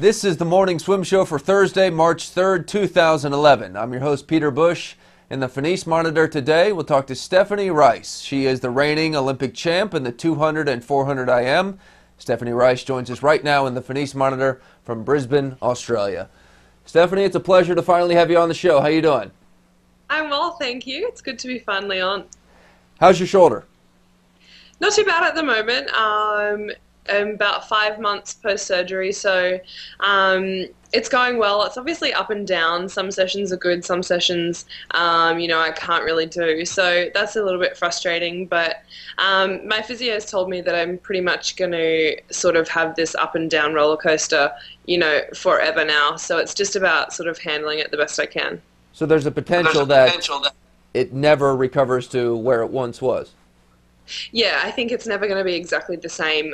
This is the Morning Swim Show for Thursday, March 3rd, 2011. I'm your host, Peter Bush. In the Finis Monitor today, we'll talk to Stephanie Rice. She is the reigning Olympic champ in the 200 and 400 IM. Stephanie Rice joins us right now in the Finis Monitor from Brisbane, Australia. Stephanie, it's a pleasure to finally have you on the show. How you doing? I'm well, thank you. It's good to be finally on. How's your shoulder? Not too bad at the moment. I'm about 5 months post-surgery, so it's going well. It's obviously up and down. Some sessions are good, some sessions, I can't really do. So that's a little bit frustrating, but my physio has told me that I'm pretty much going to sort of have this up and down roller coaster, forever now. So it's just about sort of handling it the best I can. So there's a potential that it never recovers to where it once was. Yeah, I think it's never going to be exactly the same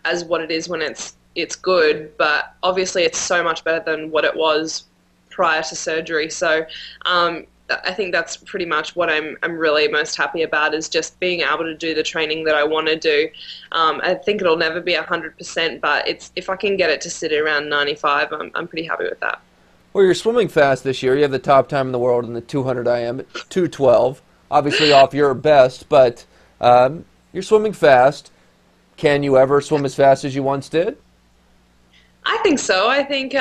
as what it is when it's good, but obviously it's so much better than what it was prior to surgery. So I think that's pretty much what I'm really most happy about, is just being able to do the training that I want to do. I think it'll never be 100%, but if I can get it to sit around 95, I'm pretty happy with that. Well, you're swimming fast this year. You have the top time in the world in the 200 IM at 2:12. Obviously off your best, but you're swimming fast. Can you ever swim as fast as you once did? I think so. I think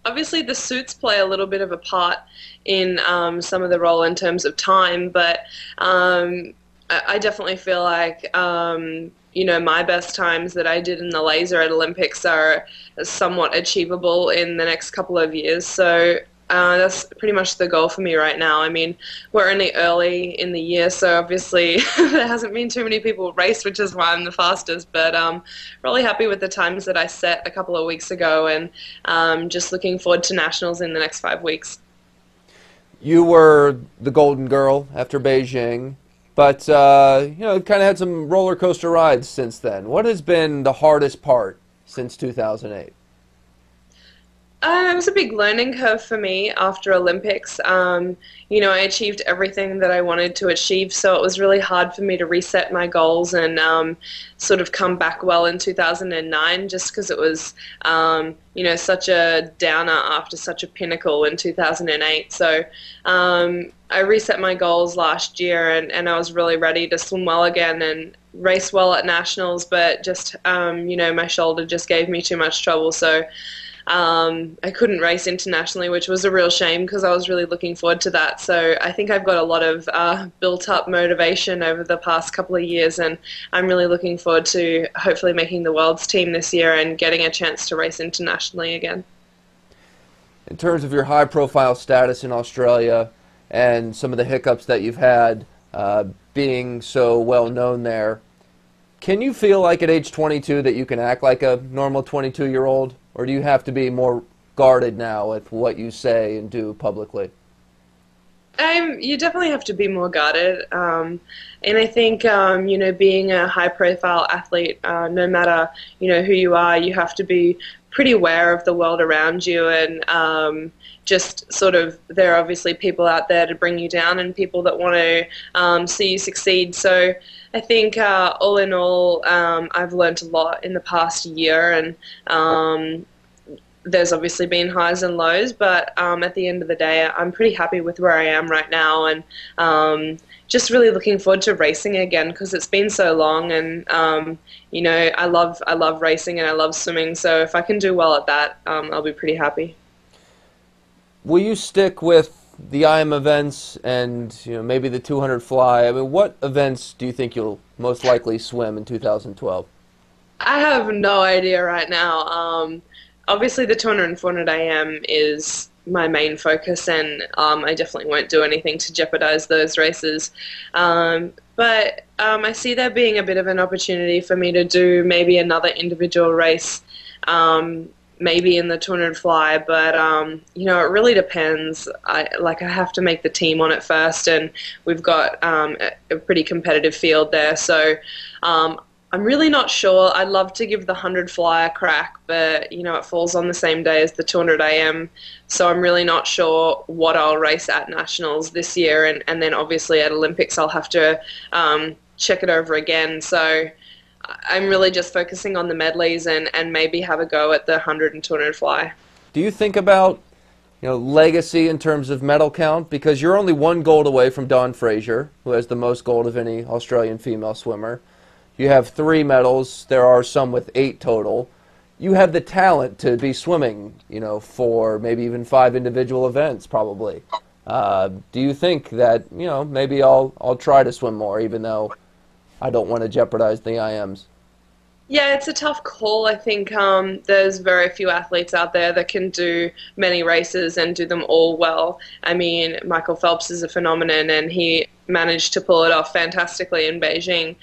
obviously the suits play a little bit of a part in some of the role in terms of time, but I definitely feel like my best times that I did in the laser at Olympics are somewhat achievable in the next couple of years. So that's pretty much the goal for me right now. I mean, we're only early in the year, so obviously there hasn't been too many people race, which is why I'm the fastest, but really happy with the times that I set a couple of weeks ago, and just looking forward to nationals in the next 5 weeks. You were the golden girl after Beijing, but kind of had some roller coaster rides since then. What has been the hardest part since 2008? It was a big learning curve for me after Olympics. I achieved everything that I wanted to achieve, so it was really hard for me to reset my goals and sort of come back well in 2009, just because it was, such a downer after such a pinnacle in 2008. So I reset my goals last year, and I was really ready to swim well again and race well at nationals, but just, my shoulder just gave me too much trouble. So I couldn't race internationally, which was a real shame because I was really looking forward to that. So I think I've got a lot of built-up motivation over the past couple of years, and I'm really looking forward to hopefully making the World's team this year and getting a chance to race internationally again. In terms of your high-profile status in Australia and some of the hiccups that you've had being so well-known there, can you feel like at age 22 that you can act like a normal 22-year-old? Or do you have to be more guarded now with what you say and do publicly? You definitely have to be more guarded. And I think, being a high-profile athlete, no matter, who you are, you have to be pretty aware of the world around you, and just sort of, there are obviously people out there to bring you down and people that want to see you succeed. So I think all in all, I've learned a lot in the past year, and there's obviously been highs and lows, but at the end of the day, I'm pretty happy with where I am right now, and just really looking forward to racing again because it's been so long, and I love racing and I love swimming, so if I can do well at that, I'll be pretty happy. Will you stick with the IM events and maybe the 200 fly? I mean, what events do you think you'll most likely swim in 2012? I have no idea right now. Obviously, the 200 and 400 IM is my main focus, and I definitely won't do anything to jeopardize those races. But I see there being a bit of an opportunity for me to do maybe another individual race, maybe in the 200 fly, but it really depends. I have to make the team on it first, and we've got a pretty competitive field there, so I'm really not sure. I'd love to give the 100 fly a crack, but it falls on the same day as the 200 IM, so I'm really not sure what I'll race at nationals this year, and then obviously at Olympics I'll have to check it over again. So I'm really just focusing on the medleys and maybe have a go at the 100 and 200 fly. Do you think about, legacy in terms of medal count? Because you're only one gold away from Dawn Fraser, who has the most gold of any Australian female swimmer. You have 3 medals. There are some with 8 total. You have the talent to be swimming, for maybe even 5 individual events, probably. Do you think that, maybe I'll try to swim more, even though I don't want to jeopardize the IMs? Yeah, it's a tough call. I think there's very few athletes out there that can do many races and do them all well. I mean, Michael Phelps is a phenomenon, and he managed to pull it off fantastically in Beijing.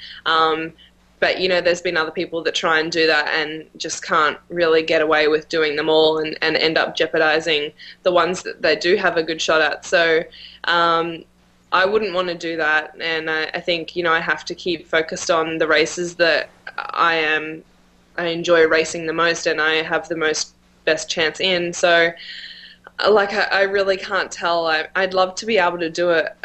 But, there's been other people that try and do that and just can't really get away with doing them all and end up jeopardizing the ones that they do have a good shot at. So I wouldn't want to do that, and I think, I have to keep focused on the races that I enjoy racing the most and I have the best chance in. So, I really can't tell. I'd love to be able to do it,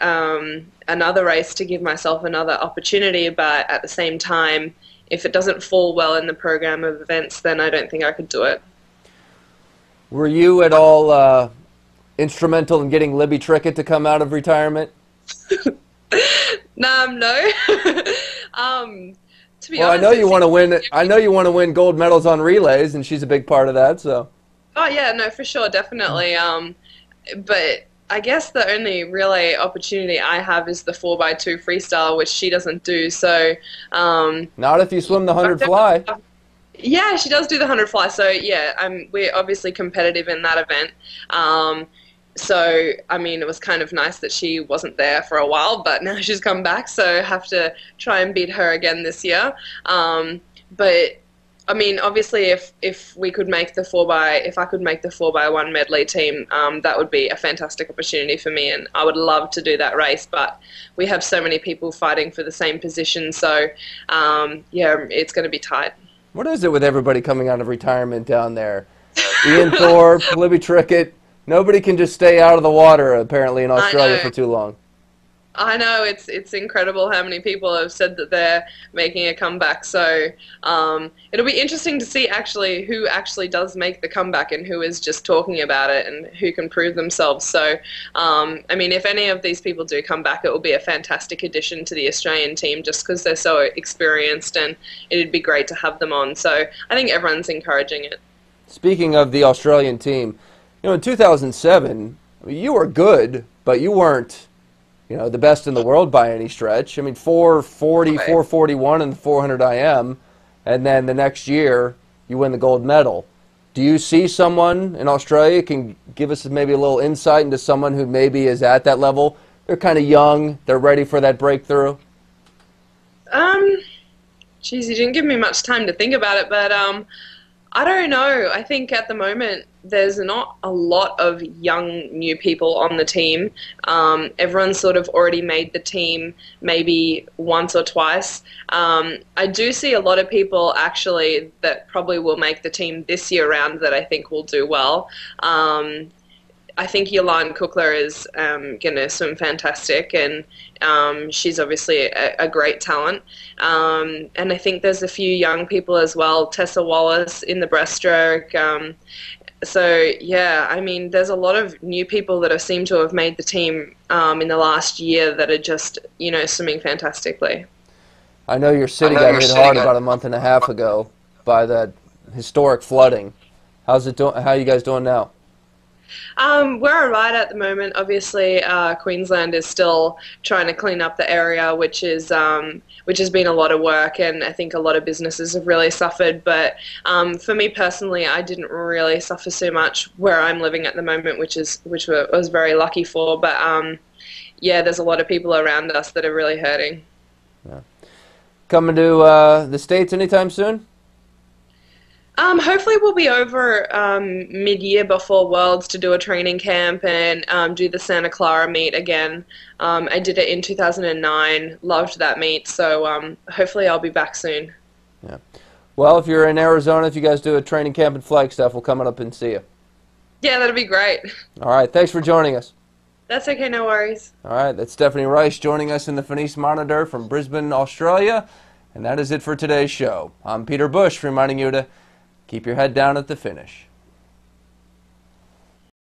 another race to give myself another opportunity, but at the same time, if it doesn't fall well in the program of events, then I don't think I could do it. Were you at all instrumental in getting Libby Trickett to come out of retirement? No. To be Well, honest, I know you want to win. I know you want to win gold medals on relays, and she's a big part of that. So. Oh yeah, no, for sure, definitely. But I guess the only relay opportunity I have is the 4x2 freestyle, which she doesn't do. So. Not if you swim the 100 fly. Yeah, she does do the 100 fly. So yeah, we're obviously competitive in that event. So, I mean, it was kind of nice that she wasn't there for a while, but now she's come back, so I have to try and beat her again this year. But, I mean, obviously, if we could make the if I could make the 4x1 medley team, that would be a fantastic opportunity for me, and I would love to do that race, but we have so many people fighting for the same position, so, yeah, it's going to be tight. What is it with everybody coming out of retirement down there? Ian Thorpe, Libby Trickett. Nobody can just stay out of the water, apparently, in Australia for too long. I know, it's incredible how many people have said that they're making a comeback. So it'll be interesting to see actually who actually does make the comeback and who is just talking about it and who can prove themselves. So, I mean, if any of these people do come back, it will be a fantastic addition to the Australian team just because they're so experienced, and it'd be great to have them on. So I think everyone's encouraging it. Speaking of the Australian team, in 2007, you were good, but you weren't, the best in the world by any stretch. I mean, 440, 441 in the 400 IM, and then the next year you win the gold medal. Do you see someone in Australia can give us maybe a little insight into someone who maybe is at that level? They're kind of young. They're ready for that breakthrough. Geez, you didn't give me much time to think about it, but I don't know. I think at the moment there's not a lot of young new people on the team. Everyone's sort of already made the team maybe once or twice. I do see a lot of people actually that probably will make the team this year round that I think will do well. I think Yolande Kukler is going to swim fantastic, and she's obviously a great talent. And I think there's a few young people as well, Tessa Wallace in the breaststroke. So, yeah, I mean, there's a lot of new people that have seemed to have made the team in the last year that are just, swimming fantastically. I know your city got hit hard about a month and a half ago by that historic flooding. How's it doing? How are you guys doing now? We're all right at the moment. Obviously, Queensland is still trying to clean up the area, which has been a lot of work, and I think a lot of businesses have really suffered. But for me personally, I didn't really suffer so much where I'm living at the moment, which I was very lucky for. But yeah, there's a lot of people around us that are really hurting. Yeah. Coming to the States anytime soon? Hopefully we'll be over mid-year before Worlds to do a training camp and do the Santa Clara meet again. I did it in 2009, loved that meet, so hopefully I'll be back soon. Yeah. Well, if you're in Arizona, if you guys do a training camp in Flagstaff, we'll come up and see you. Yeah, that'd be great. All right, thanks for joining us. That's okay, no worries. All right, that's Stephanie Rice joining us in the Finis Monitor from Brisbane, Australia. And that is it for today's show. I'm Peter Bush, reminding you to keep your head down at the finish.